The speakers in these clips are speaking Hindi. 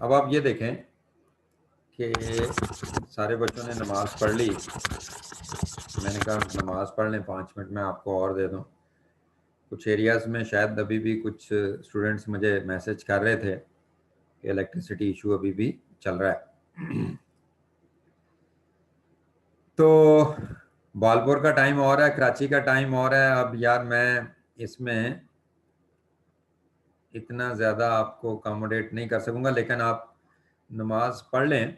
अब आप ये देखें कि सारे बच्चों ने नमाज पढ़ ली। मैंने कहा नमाज पढ़ लें, 5 मिनट में आपको और दे दूं। कुछ एरियाज़ में शायद अभी भी कुछ स्टूडेंट्स मुझे मैसेज कर रहे थे कि इलेक्ट्रिसिटी इशू अभी भी चल रहा है। तो बालपुर का टाइम और है, कराची का टाइम और है। अब यार मैं इसमें इतना ज़्यादा आपको अकोमोडेट नहीं कर सकूंगा, लेकिन आप नमाज पढ़ लें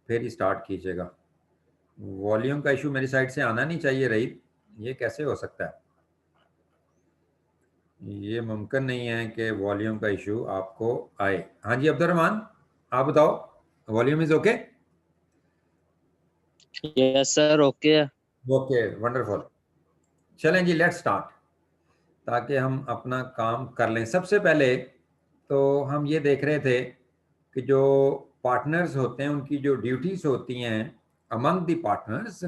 फिर स्टार्ट कीजिएगा। वॉल्यूम का इशू मेरी साइड से आना नहीं चाहिए रही, ये कैसे हो सकता है? ये मुमकिन नहीं है कि वॉल्यूम का इशू आपको आए। हाँ जी अब्दुलरहमान, आप बताओ, volume is okay? Yes sir, okay. Okay, wonderful. चलें जी, लेट्स स्टार्ट, ताकि हम अपना काम कर लें। सबसे पहले तो हम ये देख रहे थे कि जो पार्टनर्स होते हैं उनकी जो ड्यूटीज होती हैं अमंग द पार्टनर्स,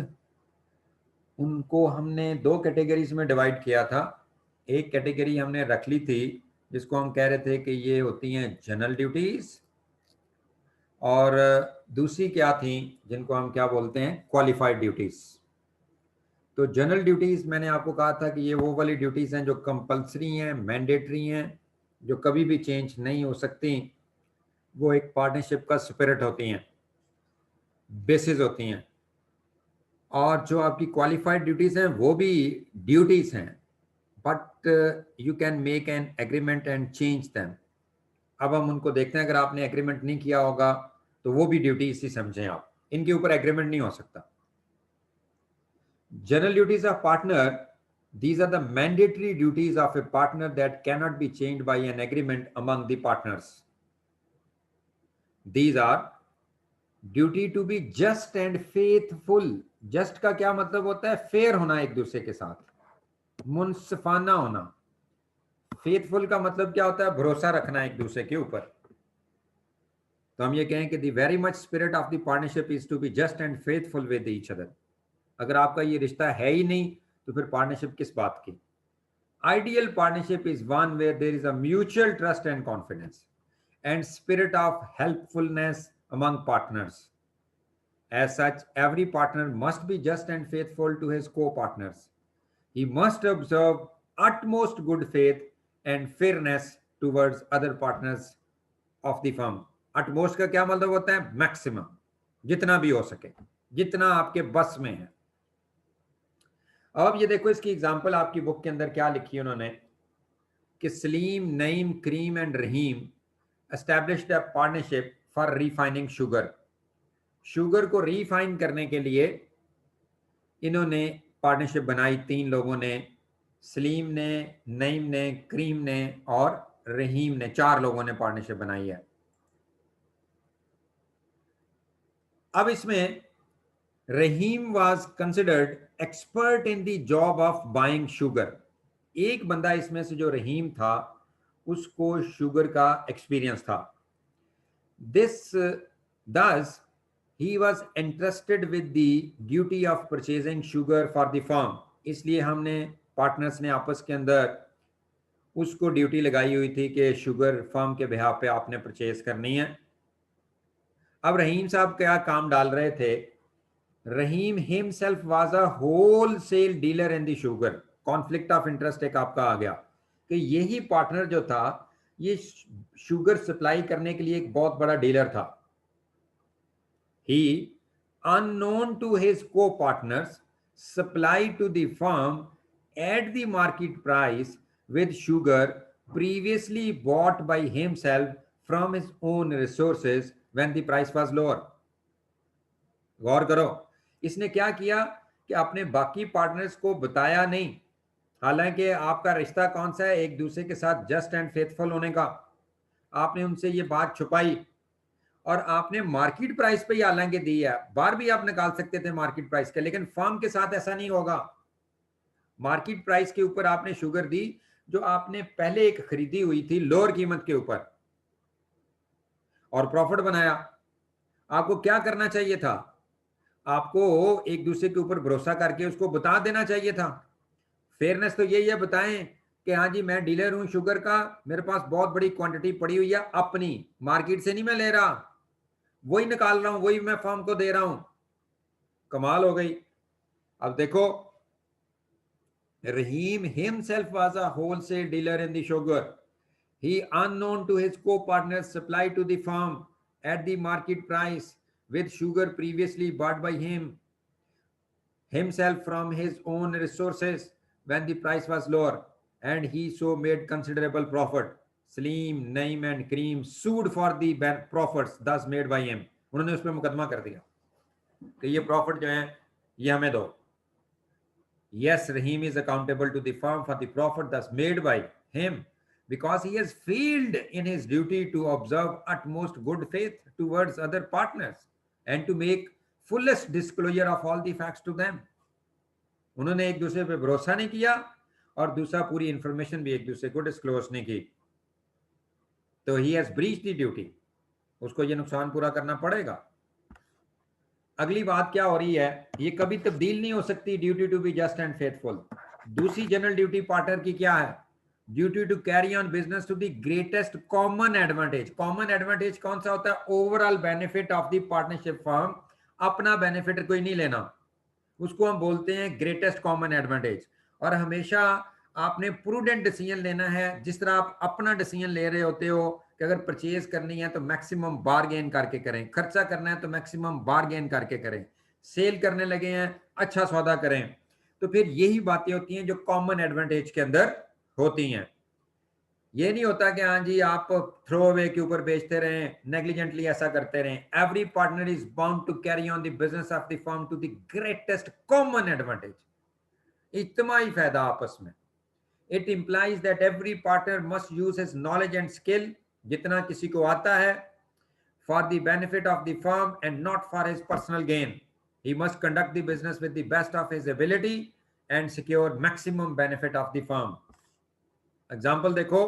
उनको हमने दो कैटेगरीज में डिवाइड किया था। एक कैटेगरी हमने रख ली थी जिसको हम कह रहे थे कि ये होती हैं जनरल ड्यूटीज, और दूसरी क्या थी जिनको हम क्या बोलते हैं, क्वालिफाइड ड्यूटीज। तो जनरल ड्यूटीज मैंने आपको कहा था कि ये वो वाली ड्यूटीज हैं जो कंपलसरी हैं, मैंडेटरी हैं, जो कभी भी चेंज नहीं हो सकती। वो एक पार्टनरशिप का स्पिरिट होती हैं, बेसिस होती हैं। और जो आपकी क्वालिफाइड ड्यूटीज हैं वो भी ड्यूटीज हैं, but you can make an agreement and change them. अब हम उनको देखते हैं, अगर आपने एग्रीमेंट नहीं किया होगा तो वो भी ड्यूटीज ही समझें आप, इनके ऊपर एग्रीमेंट नहीं हो सकता। General duties of partner, these are the mandatory duties of a partner that cannot be changed by an agreement among the partners. These are duty to be just and faithful. Just का क्या मतलब होता है? फेयर होना एक दूसरे के साथ, मुनसिफाना होना। फेथफुल का मतलब क्या होता है? भरोसा रखना एक दूसरे के ऊपर। तो हम ये कहें कि the very much spirit of the partnership is to be just and faithful with each other. अगर आपका ये रिश्ता है ही नहीं तो फिर पार्टनरशिप किस बात की? Ideal partnership is one where there is a mutual trust and confidence and spirit of helpfulness among partners. As such, every partner must be just and faithful to his co-partners. He must observe utmost good faith and fairness towards other partners of the firm. Utmost का क्या मतलब होता है? मैक्सिमम, जितना भी हो सके, जितना आपके बस में है। अब ये देखो, इसकी एग्जांपल आपकी बुक के अंदर क्या लिखी है उन्होंने कि Salim, Naeem, Karim and Rahim established a partnership for refining sugar. Sugar को रिफाइन करने के लिए इन्होंने पार्टनरशिप बनाई, तीन लोगों ने, सलीम ने, नईम ने, करीम ने और रहीम ने, चार लोगों ने पार्टनरशिप बनाई है। अब इसमें Rahim was considered expert in the job of buying sugar. एक बंदा इसमें से जो रहीम था उसको शुगर का एक्सपीरियंस था। This thus he was entrusted with the duty of purchasing sugar for the farm। इसलिए हमने पार्टनर्स ने आपस के अंदर उसको ड्यूटी लगाई हुई थी कि शुगर फार्म के बिहाफ पे आपने परचेज करनी है। अब रहीम साहब क्या काम डाल रहे थे? Rahim himself was a wholesale dealer in the sugar. Conflict of interest एक आपका आ गया कि यही पार्टनर जो था ये शुगर सप्लाई करने के लिए एक बहुत बड़ा डीलर था। He, unknown to his co-partners, supplied to the firm at the market price with sugar previously bought by himself from his own resources when the price was lower। गौर करो, इसने क्या किया कि अपने बाकी पार्टनर्स को बताया नहीं। हालांकि आपका रिश्ता कौन सा है? एक दूसरे के साथ जस्ट एंड फेथफुल होने का। आपने उनसे ये बात छुपाई और आपने मार्केट प्राइस पे ही हालांकि दी है। बार भी आप निकाल सकते थे मार्केट प्राइस के, लेकिन फर्म के साथ ऐसा नहीं होगा। मार्केट प्राइस के ऊपर आपने शुगर दी जो आपने पहले एक खरीदी हुई थी लोअर कीमत के ऊपर, और प्रॉफिट बनाया। आपको क्या करना चाहिए था? आपको एक दूसरे के ऊपर भरोसा करके उसको बता देना चाहिए था। फेयरनेस तो यही है, बताएं कि हाँ जी मैं डीलर हूं शुगर का, मेरे पास बहुत बड़ी क्वांटिटी पड़ी हुई है, अपनी मार्केट से नहीं मैं ले रहा, वही निकाल रहा हूं, वही मैं फर्म को दे रहा हूं। कमाल हो गई। अब देखो, रहीम himself was a wholesale dealer in the sugar. He, unknown to his co-partners, supplied to the firm at the market price with sugar previously bought by himself from his own resources when the price was lower, and he so made considerable profit. Saleem, Naim and Cream sued for the profits thus made by him. उन्होंने उस पर मुकदमा कर दिया कि ये प्रॉफिट जो है ये हमें दो. Yes, Rahim is accountable to the firm for the profit thus made by him because he has failed in his duty to observe utmost good faith towards other partners and to make fullest disclosure of all the facts to them. उन्होंने एक दूसरे पे भरोसा नहीं किया और दूसरा पूरी इंफॉर्मेशन भी एक दूसरे को डिस्क्लोज नहीं की. तो he has breached the duty, उसको ये नुकसान पूरा करना पड़ेगा. अगली बात क्या हो रही है, ये कभी तब्दील नहीं हो सकती, duty to be just and faithful. दूसरी जनरल ड्यूटी पार्टनर की क्या है? Duty to carry on business to the greatest common advantage. Common advantage कौन सा होता है? Overall benefit of the partnership firm. अपना बेनिफिट कोई नहीं लेना, उसको हम बोलते हैं ग्रेटेस्ट कॉमन एडवांटेज. और हमेशा आपने प्रूडेंट डिसीजन लेना है. जिस तरह आप अपना डिसीजन ले रहे होते हो कि अगर परचेज करनी है तो मैक्सिमम बारगेन करके करें, खर्चा करना है तो मैक्सिमम बारगेन करके करें, सेल करने लगे हैं अच्छा सौदा करें. तो फिर यही बातें होती हैं जो कॉमन एडवांटेज के अंदर होती हैं. ये नहीं होता कि हाँ जी आप थ्रो अवे के ऊपर बेचते रहें, नेग्लिजेंटली ऐसा करते रहें. Every partner is bound to carry on the business of the firm to the greatest common advantage. इज्तिमाई फायदा आपस में. It implies that every partner must use his knowledge and skill, जितना किसी को आता है, for the benefit of the firm and not for his personal gain. He must conduct the business with the best of his ability and secure maximum benefit of the firm. Example देखो,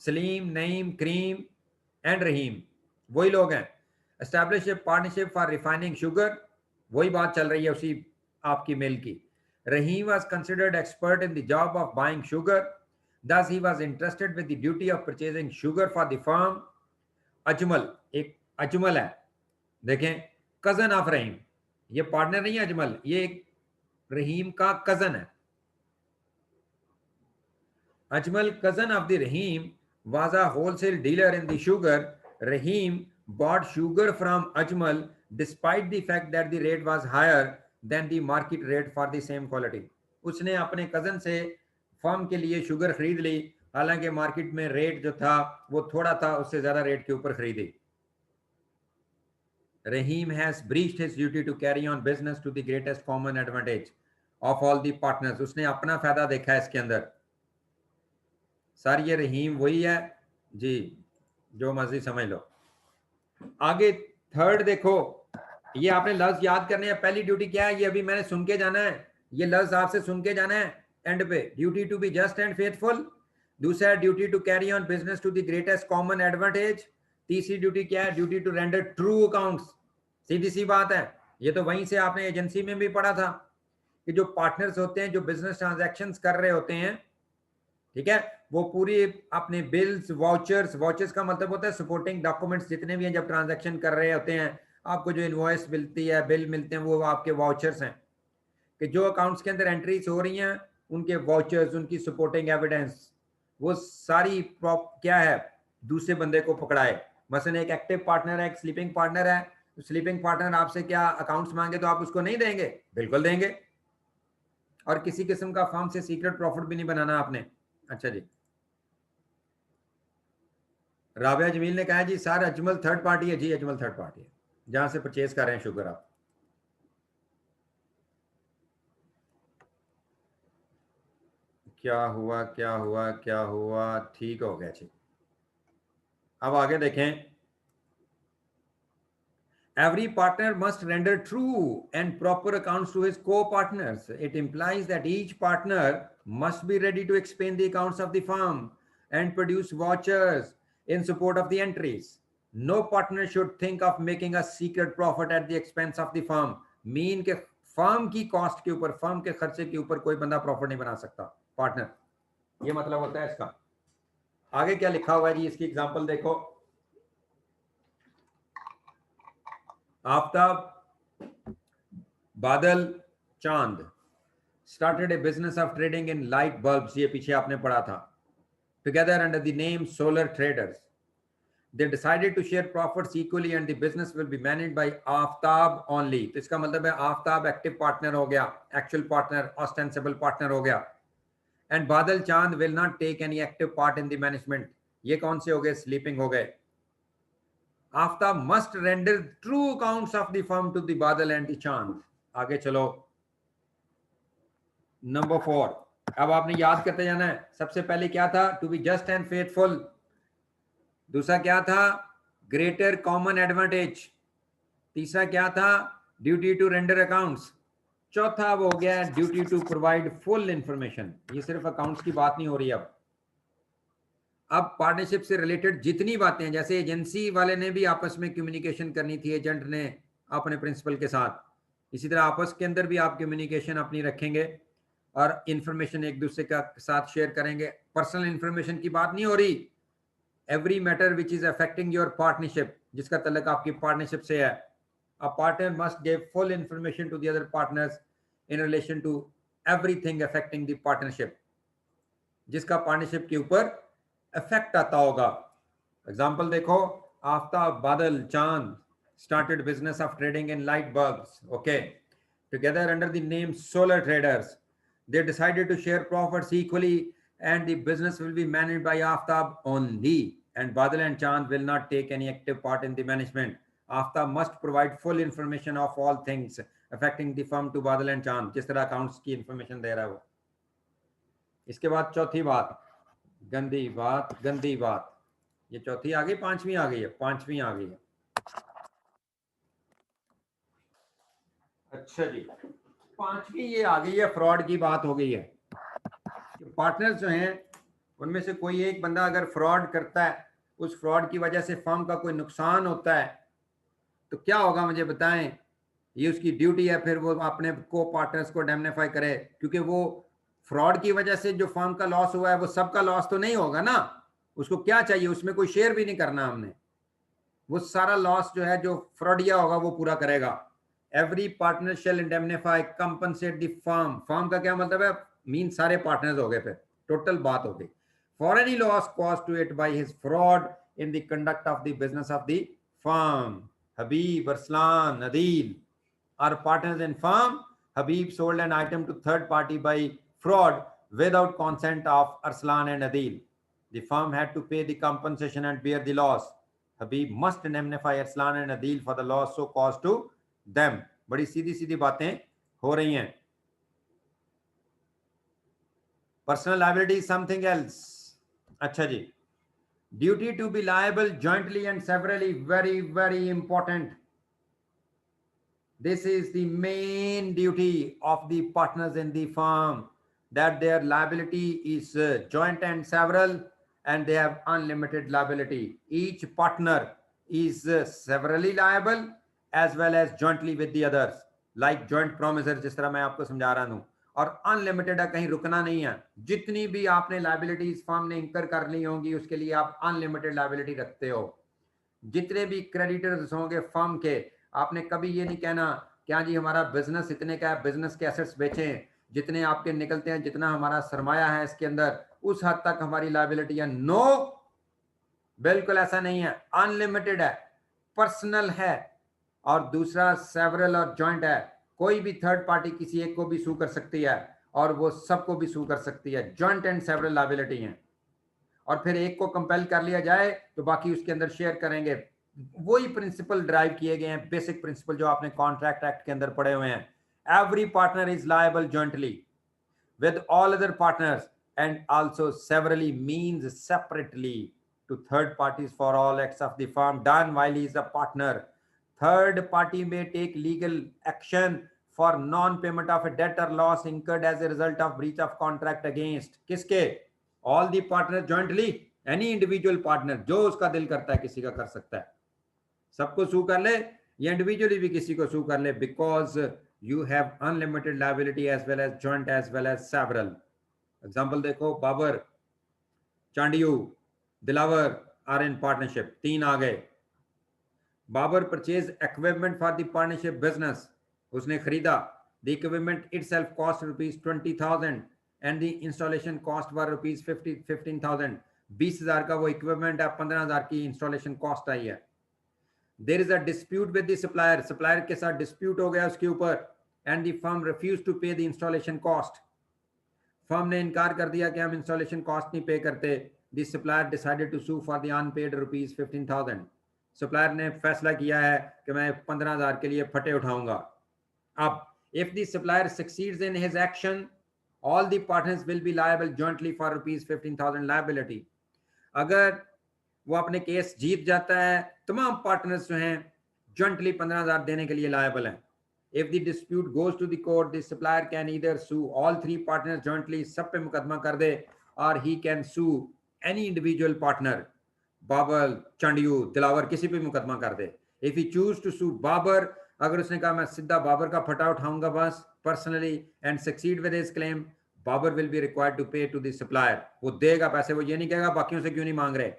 सलीम, नईम, क्रीम एंड रहीम वही लोग हैं. Establish A partnership for refining sugar, वही बात चल रही है उसी आपकी मिल की. Rahim was considered expert in the job of buying sugar. Thus, he was entrusted with the duty of purchasing sugar for the firm. Ajmal, एक अजमल है, देखें, कजन ऑफ रहीम. ये पार्टनर नहीं है अजमल, ये एक रहीम का कजन है. Ajmal, cousin of the Rahim, was a wholesale dealer in the sugar. Rahim bought sugar from Ajmal despite the fact that the rate was higher than the market rate for the same quality. उसने अपने कजन से फर्म के लिए शुगर खरीद ली, हालांकि मार्केट में रेट जो था वो थोड़ा था, उससे ज्यादा रेट के ऊपर खरीदी. Rahim has breached his duty to carry on business to the greatest common advantage of all the partners. उसने अपना फायदा देखा है इसके अंदर. सर ये रहीम वही है जी, जो मर्जी समझ लो. आगे थर्ड देखो, ये आपने लफ्ज याद करने हैं. पहली ड्यूटी क्या है? ये अभी मैंने सुन के जाना है, ये लफ्ज आपसे सुन के जाना है and pay. Duty to be just and faithful. दूसरा duty to carry on business to the greatest common advantage. तीसरी ड्यूटी क्या है? Duty to render true accounts. सीधी सी बात है, ये तो वहीं से आपने एजेंसी में भी पढ़ा था कि जो पार्टनर्स होते हैं, जो बिजनेस ट्रांजैक्शंस कर रहे होते हैं, ठीक है, वो पूरी अपने बिल्स, वाउचर्स, वाउचर्स का मतलब होता है सपोर्टिंग डॉक्यूमेंट्स जितने भी हैं जब ट्रांजैक्शन कर रहे होते हैं. आपको जो इनवॉइस मिलती है, बिल मिलते हैं, वो आपके वाउचर्स हैं कि जो अकाउंट्स के अंदर एंट्रीज हो रही हैं उनके वाउचर्स, उनकी सपोर्टिंग एविडेंस, वो सारी क्या है, दूसरे बंदे को पकड़ाए. मसलन एक एक्टिव पार्टनर है, एक स्लीपिंग पार्टनर है. तो स्लीपिंग पार्टनर आपसे क्या अकाउंट्स मांगे तो आप उसको नहीं देंगे? बिल्कुल देंगे. और किसी किस्म का फर्म से सीक्रेट प्रॉफिट भी नहीं बनाना आपने. अच्छा जी, राबिया जमील ने कहा जी सर अजमल थर्ड पार्टी है. जी अजमल थर्ड पार्टी है, जहां से परचेज कर रहे हैं शुगर आप. क्या हुआ क्या हुआ क्या हुआ? ठीक हो गया जी. अब आगे देखें. Every partner must render true and proper accounts to his co-partners. It implies that each partner must be ready to explain the accounts of the firm and produce vouchers in support of the entries. No partner should think of making a secret profit at the expense of the firm. Mean के फर्म की कॉस्ट के ऊपर, फर्म के खर्चे के ऊपर कोई बंदा प्रॉफिट नहीं बना सकता पार्टनर. ये मतलब होता है इसका। आगे क्या लिखा हुआ है जी, इसकी एग्जांपल देखो। आफ्ताब, बादल, चांद started a business of trading in light bulbs, ये पीछे आपने पढ़ा था, together under the name Solar Traders. They decided to share profits equally and the business will be managed by Aftab only. तो इसका मतलब है आफ्ताब एक्टिव पार्टनर हो गया, एक्चुअल पार्टनर, ऑस्टेंसिबल पार्टनर हो गया, and Badal Chand will not take any active part in the management. ये कौन से हो गए? स्लीपिंग हो गए। Aftab must render true accounts of the firm to the Badal and the Chand. आगे चलो, नंबर 4। अब आपने याद करते जाना है। सबसे पहले क्या था? To be just and faithful. दूसरा क्या था? Greater common advantage. तीसरा क्या था? Duty to render accounts. चौथा वो हो गया duty to provide full information. ये सिर्फ अकाउंट्स की बात नहीं हो रही। अब पार्टनरशिप से रिलेटेड जितनी बातें हैं, जैसे एजेंसी वाले ने भी आपस में कम्युनिकेशन करनी थी, एजेंट ने अपने प्रिंसिपल के साथ, इसी तरह आपस के अंदर भी आप कम्युनिकेशन अपनी रखेंगे और इंफॉर्मेशन एक दूसरे का साथ शेयर करेंगे। पर्सनल इंफॉर्मेशन की बात नहीं हो रही। Every matter which is affecting your partnership, जिसका तल्लुक आपकी पार्टनरशिप से है, a partner must give full information to the other partners in relation to everything affecting the partnership, जिसका पार्टनरशिप के ऊपर इफेक्ट आता होगा। एग्जाम्पल देखो, आफ्ताब, बादल, चांद started business of trading in light bulbs, okay, together under the name Solar Traders. They decided to share profits equally and the business will be managed by Aftab only, and Badal and Chand will not take any active part in the management. Aftab must provide full information of all things affecting the firm to Badal and Chand, जिस तरह अकाउंट्स की इंफॉर्मेशन दे रहा है वो। इसके बाद चौथी बात, गंदी बात, गंदी बात। ये चौथी आ गई, पांचवी आ गई है, पांचवी आ गई है। अच्छा जी, पांचवी ये आ गई है, फ्रॉड की बात हो गई है। पार्टनर्स जो हैं उनमें से कोई एक बंदा अगर फ्रॉड करता है, उस फ्रॉड की वजह से फर्म का कोई नुकसान होता है, तो क्या होगा मुझे बताएं। ये उसकी ड्यूटी है फिर वो अपने को पार्टनर्स को इंडेमनिफाई करे, क्योंकि वो फ्रॉड की वजह से जो फर्म का लॉस हुआ है वो सबका लॉस तो नहीं होगा ना। उसको क्या चाहिए? उसमें कोई शेयर भी नहीं करना हमने। वो सारा लॉस जो है जो फ्रॉडिया होगा वो पूरा करेगा। Every partner shall indemnify compensate the firm. Firm का क्या मतलब है? मीन सारे पार्टनर्स हो गए, फिर टोटल बात हो गई। For any loss cause to it by his fraud in the conduct of the business of the firm. Habib, Arsalan, Adeel are partners in firm. Habib sold an item to third party by fraud without consent of Arslan and Adil. The firm had to pay the compensation and bear the loss. Habib must indemnify Arslan and Adil for the loss so caused to them. बड़ी सीधी सीधी बातें हो रही हैं। Personal liability is something else. अच्छा जी, duty to be liable jointly and severally, very very important. This is the main duty of the partners in the firm, that their liability is joint and several, and they have unlimited liability. Each partner is severally liable as well as jointly with the others, like joint promiser, जिस तरह मैं आपको समझा रहा हूँ। और अनलिमिटेड है, कहीं रुकना नहीं है। जितनी भी आपने लाइबिलिटीज फर्म ने इंकर कर ली होंगी उसके लिए आप अनलिमिटेड लाइबिलिटी रखते हो। जितने भी क्रेडिटर्स होंगे फर्म के, आपने कभी ये नहीं कहना क्या जी हमारा बिजनेस इतने का है, बिजनेस के एसेट्स बेचें, जितने आपके निकलते हैं, जितना हमारा सरमाया है इसके अंदर, उस हद तक हमारी लायबिलिटी है। नो, बिल्कुल ऐसा नहीं है। अनलिमिटेड है, पर्सनल है, और दूसरा सेवरल और जॉइंट है। कोई भी थर्ड पार्टी किसी एक को भी सू कर सकती है और वो सबको भी सू कर सकती है। जॉइंट एंड सेवरल लायबिलिटी है, और फिर एक को कंपेल कर लिया जाए तो बाकी उसके अंदर शेयर करेंगे। वही प्रिंसिपल ड्राइव किए गए हैं, बेसिक प्रिंसिपल जो आपने कॉन्ट्रैक्ट एक्ट के अंदर पढ़े हुए हैं। Every partner is liable jointly with all other partners and also severally means separately to third parties for all acts of the firm done while he is a partner. Third party may take legal action for non-payment of a debt or loss incurred as a result of breach of contract against किसके? All the partners jointly, any individual partner जो उसका दिल करता है किसी का कर सकता है, सबको सू कर ले या इंडिविजुअली भी किसी को सू कर ले, because you have unlimited liability as well as joint as well as several. Example देखो, Babar Chandio, Dilawar are in partnership, 3 आ गए। Babar purchase equipment for the partnership business, उसने खरीदा। The equipment itself cost ₹20,000 and the installation cost were ₹15,000। 20,000 का वो इक्विपमेंट है, 15,000 की इंस्टॉलेशन कॉस्ट आई है। There is a dispute with the supplier, supplier के साथ डिस्प्यूट हो गया उसके ऊपर, and the firm refuse to pay the installation cost, firm ने इनकार कर दिया कि हम इंस्टॉलेशन कॉस्ट नहीं पे करते। The supplier decided to sue for the unpaid ₹15,000, supplier ने फैसला किया है कि मैं 15,000 के लिए फटे उठाऊंगा। अब if the supplier succeeds in his action, all the partners will be liable jointly for ₹15,000 liability. अगर वो अपने केस जीत जाता है, तमाम पार्टनर्स जो हैं जॉइंटली 15,000 देने के लिए लायबल हैं। If the dispute goes to the court, the supplier can either sue all 3 partners jointly, सब पे मुकदमा कर दे, or he can sue any individual partner, Babar, Chandio, Dilawar, किसी पे मुकदमा कर दे। If he choose to sue Babar, अगर उसने कहा मैं सीधा बाबर का फटा उठाऊंगा बस personally and succeed with his claim, Babar will be required to pay to the supplier, वो देगा पैसे, वो ये नहीं कहेगा बाकियों से क्यों नहीं मांग रहे।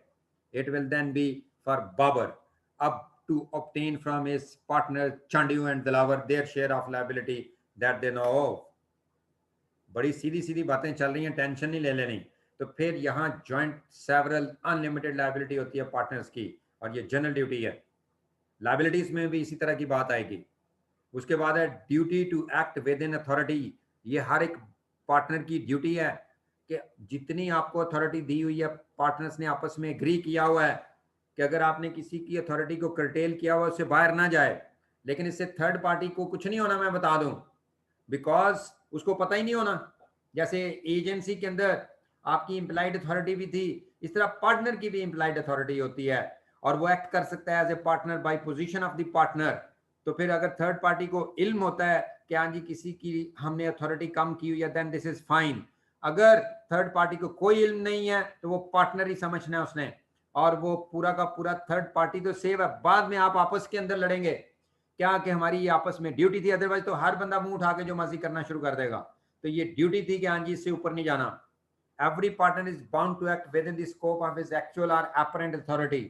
It will then be for Babar अब to obtain from his partner Chandiyu and Dilawar their share of liability that they know of। बड़ी सीधी सीधी बातें चल रही हैं, टेंशन नहीं ले लेनी। तो फिर यहाँ जॉइंट सेवरल अनलिमिटेड लायबिलिटी होती है पार्टनर्स की, और ये जनरल ड्यूटी है। लायबिलिटीज में भी इसी तरह की बात आएगी। उसके बाद है duty to act within authority, ये हर एक पार्टनर की ड्यूटी है कि जितनी आपको अथॉरिटी दी हुई है, पार्टनर्स ने आपस में एग्री किया हुआ है कि अगर आपने किसी की अथॉरिटी को कर्टेल किया हुआ, उससे बाहर ना जाए। लेकिन इससे थर्ड पार्टी को कुछ नहीं होना, मैं बता दूं, बिकॉज उसको पता ही नहीं होना। जैसे एजेंसी के अंदर आपकी इम्प्लाइड अथॉरिटी भी थी, इस तरह पार्टनर की भी इम्प्लाइड अथॉरिटी होती है, और वो एक्ट कर सकता है as a partner by position of the partner. तो फिर अगर थर्ड पार्टी को इल्म होता है कि हाँ जी किसी की हमने अथॉरिटी कम की हुई है, देन दिस इज फाइन। अगर थर्ड पार्टी को कोई इल्म नहीं है तो वो पार्टनर ही समझना है उसने, और वो पूरा का पूरा थर्ड पार्टी तो सेव है। बाद में आप आपस के अंदर लड़ेंगे क्या कि हमारी ये आपस में ड्यूटी थी, अदरवाइज तो हर बंदा मुंह उठा के जो मर्जी करना शुरू कर देगा। तो ये ड्यूटी थी कि हाँ जी इससे ऊपर नहीं जाना। Every partner is bound to act within the scope of his actual और apparent authority.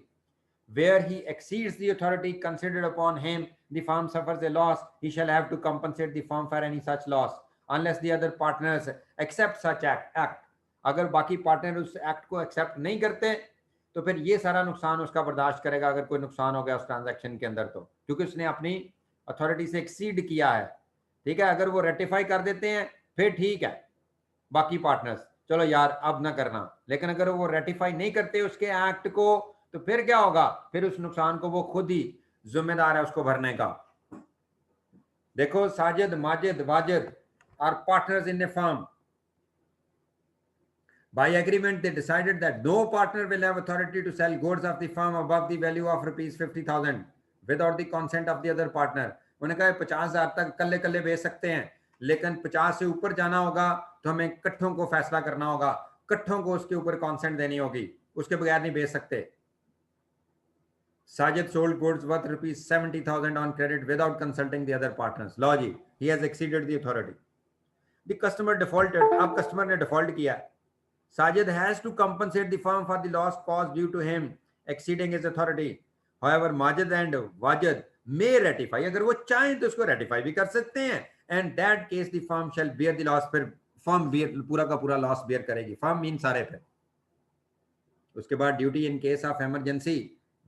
Where he exceeds the authority considered upon him, the firm suffers a loss, he shall have to compensate the firm for any such loss unless the other partners accept such act। अगर बाकी पार्टनर उस एक्ट को एक्सेप्ट नहीं करते तो फिर ये सारा नुकसान उसका बर्दाश्त करेगा, अगर कोई नुकसान हो गया उस ट्रांजैक्शन के अंदर, तो क्योंकि उसने अपनी अथॉरिटी से एक्सीड किया है। ठीक है, अगर वो रेटिफाई कर देते हैं फिर ठीक है, बाकी पार्टनर्स चलो यार अब ना करना, लेकिन अगर वो रेटिफाई नहीं करते उसके एक्ट को, तो फिर क्या होगा, फिर उस नुकसान को वो खुद ही जिम्मेदार है उसको भरने का। देखो Sajid, Majid, Wajid are partners in a firm. By agreement, they decided that no partner will have authority to sell goods of the firm above the value of ₹50,000 without the consent of the other partner। उन्होंने कहा 50,000 तक कल्ले कल्ले बेच सकते हैं, लेकिन 50 से ऊपर जाना होगा तो हमें इकट्ठों को फैसला करना होगा, इकट्ठों को उसके ऊपर कॉन्सेंट देनी होगी, उसके बगैर नहीं बेच सकते। Sajid sold goods worth ₹70,000 on credit without consulting the other partners। लो जी, he has exceeded the authority। The customer defaulted, अब कस्टमर ने डिफॉल्ट किया। Sajid has to compensate the firm for the loss caused due to him exceeding his authority। However, Majid and Wajid may ratify, अगर वो चाहें तो उसको ratify भी कर सकते हैं, and that case the firm shall bear the loss। फिर firm पूरा का पूरा लॉस बेयर करेगी, firm मीन सारे पे। उसके बाद duty in case of emergency,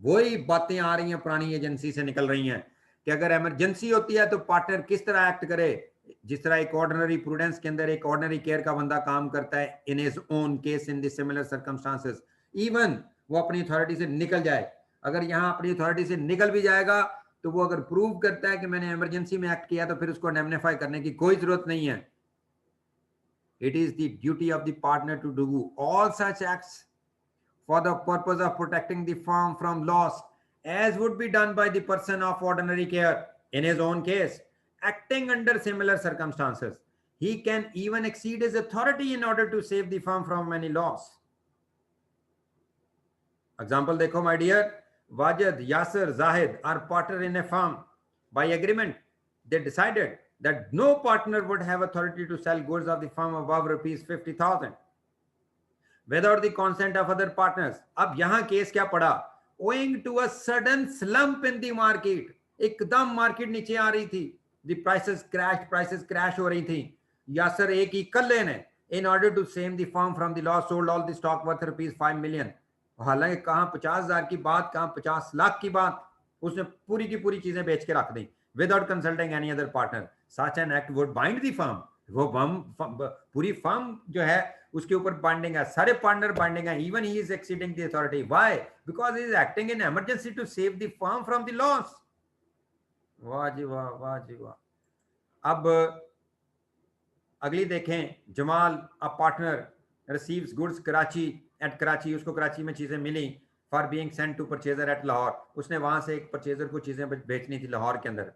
वही बातें आ रही हैं पुरानी एजेंसी से निकल रही हैं कि अगर इमरजेंसी होती है तो पार्टनर किस तरह एक्ट करे। जिस तरह एक ऑर्डिनरी प्रूडेंस के अंदर एक ऑर्डिनरी केयर का बंदा काम करता है in his own case in the similar circumstances, even वो अपनी अथॉरिटी से निकल जाए, अगर यहाँ अपनी अथॉरिटी से निकल भी जाएगा तो वो अगर प्रूव करता है कि मैंने इमरजेंसी में एक्ट किया तो फिर उसको इंडेमनिफाई करने की कोई जरूरत नहीं है। It is the duty of the partner to do all such acts for the purpose of protecting the firm from loss as would be done by the person of ordinary care in his own case acting under similar circumstances। he can even exceed his authority in order to save the firm from any loss। example देखो my dear, Wajid, Yasir, Zahid are partner in a firm। by agreement they decided that no partner would have authority to sell goods of the firm above ₹50,000। Without the consent of other partners. अब यहां केस क्या पड़ा, owing to a sudden slump in the market, एकदम मार्केट नीचे आ रही थी, द प्राइसेस क्रैश हो रही थी। यासर एक ही कल्ले ने in order to save the firm from the loss sold all the stock worth ₹5 million. हालांकि कहां 50,000 की बात, कहां 50 लाख की बात, उसने पूरी की पूरी चीजें बेच के रख दी without consulting any other partner. Such an act would bind the firm, वो पूरी फर्म जो है उसके ऊपर बाइंडिंग है, सारे पार्टनर बाइंडिंग है, even he is exceeding the authority. Why? Because he is acting in emergency to save the firm from the loss. वाह जी वाह, वाह जी वाह। अब अगली देखें, Jamal a partner receives goods Karachi at Karachi, उसको कराची में चीजें मिली for being sent to purchaser at Lahore, उसने वहां से एक परचेजर को चीजें बेचनी थी लाहौर के अंदर।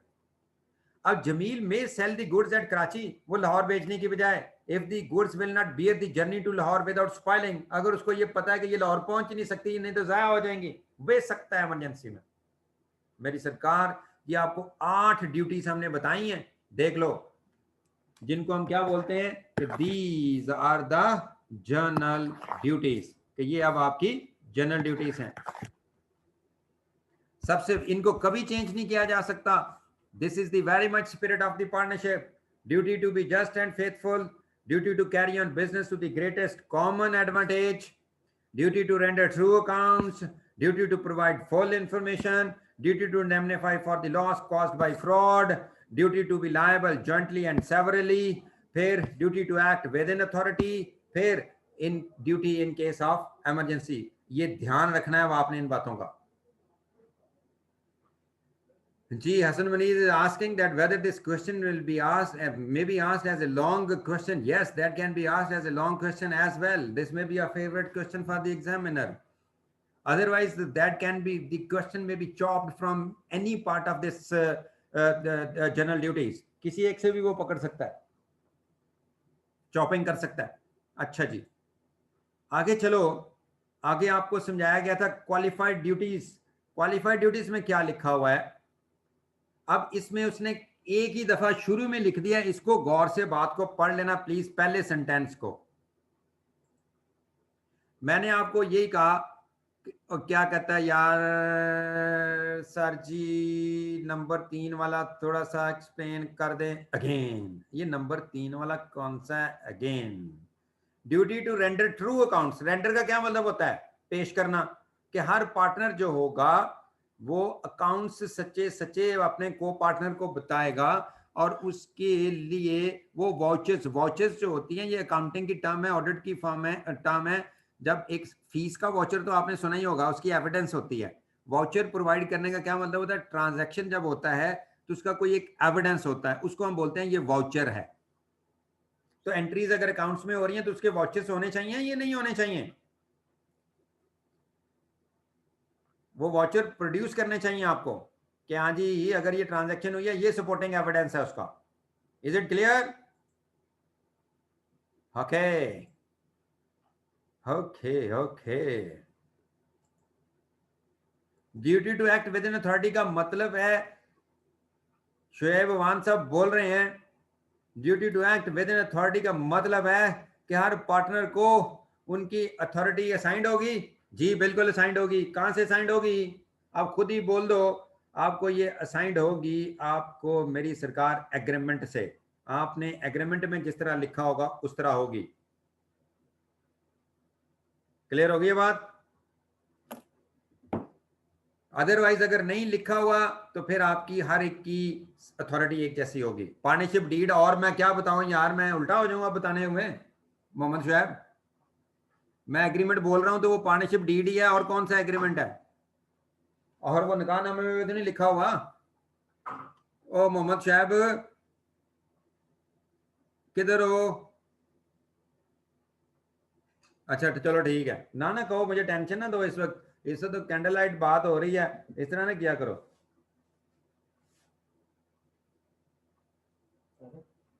अब Jamil may sell the goods at Karachi, वो लाहौर बेचने की बजाय if the goods will not bear the journey to Lahore without spoiling, अगर उसको ये पता है कि ये लाहौर पहुंच ही नहीं सकती, नहीं तो जाया हो जाएंगी, बेच सकता है इमरजेंसी में। मेरी सरकार, ये आपको 8 ड्यूटीज हमने बताई हैं, देख लो, जिनको हम क्या बोलते हैं, these are the general duties, कि ये अब आपकी जनरल ड्यूटीज हैं। सबसे इनको कभी चेंज नहीं किया जा सकता। This is the very much spirit of the partnership, duty to be just and faithful, duty to carry on business to the greatest common advantage, duty to render true accounts, duty to provide full information, duty to indemnify for the loss caused by fraud, duty to be liable jointly and severally, फिर duty to act within authority, फिर in duty in case of emergency। ये ध्यान रखना है आपने इन बातों का। जी, Hassan Maniz is asking that whether this question will be asked, maybe asked as a long question. Yes, that can be asked as a long question as well. This may be a favorite question for the examiner. Otherwise, that can be, the question may be chopped from any part of this the general duties, किसी एक से भी वो पकड़ सकता है, चॉपिंग कर सकता है। अच्छा जी, आगे चलो। आगे आपको समझाया गया था क्वालिफाइड ड्यूटीज। क्वालिफाइड ड्यूटीज में क्या लिखा हुआ है, अब इसमें उसने एक ही दफा शुरू में लिख दिया, इसको गौर से बात को पढ़ लेना प्लीज, पहले सेंटेंस को। मैंने आपको यही कहा, और क्या कहता है यार सर जी, नंबर 3 वाला थोड़ा सा एक्सप्लेन कर दें अगेन। ये नंबर 3 वाला कौन सा है again? Duty to render true accounts. Render का क्या मतलब होता है? पेश करना, कि हर पार्टनर जो होगा वो अकाउंट्स सच्चे सच्चे अपने को पार्टनर को बताएगा, और उसके लिए वो वाउचर्स जो होती हैं, ये अकाउंटिंग की टर्म है, ऑडिट की टर्म है। जब एक फीस का वाउचर तो आपने सुना ही होगा, उसकी एविडेंस होती है। वाउचर प्रोवाइड करने का क्या मतलब होता है? ट्रांजैक्शन जब होता है तो उसका कोई एक एविडेंस होता है, उसको हम बोलते हैं ये वाउचर है। तो एंट्रीज अगर अकाउंट्स में हो रही हैं तो उसके वाउचर्स होने चाहिए, ये नहीं होने चाहिए, वो वाउचर प्रोड्यूस करने चाहिए आपको कि हाँ जी अगर ये ट्रांजैक्शन हुई है, ये सपोर्टिंग एविडेंस है उसका। Is it clear? Okay okay okay. Duty to act within authority का मतलब है, शुएब अवान साहब बोल रहे हैं, duty to act within authority का मतलब है कि हर पार्टनर को उनकी अथॉरिटी असाइंड होगी। जी बिल्कुल असाइंड होगी। कहां से असाइंड होगी? आप खुद ही बोल दो, आपको ये असाइंड होगी आपको मेरी सरकार एग्रीमेंट से। आपने एग्रीमेंट में जिस तरह लिखा होगा उस तरह होगी। क्लियर होगी ये बात? अदरवाइज अगर नहीं लिखा हुआ तो फिर आपकी हर एक की अथॉरिटी एक जैसी होगी। पार्टनरशिप डीड, और मैं क्या बताऊं यार, मैं उल्टा हो जाऊंगा बताने हुए मोहम्मद शुएब। मैं एग्रीमेंट बोल रहा हूं तो वो पार्टनरशिप डीड ही है, और कौन सा एग्रीमेंट है? और वो निकाहनामे में तो नहीं लिखा हुआ। ओ मोहम्मद शुएब किधर हो? अच्छा चलो ठीक है, ना ना कहो, मुझे टेंशन ना दो इस वक्त, इससे तो कैंडल लाइट बात हो रही है, इस तरह ना किया करो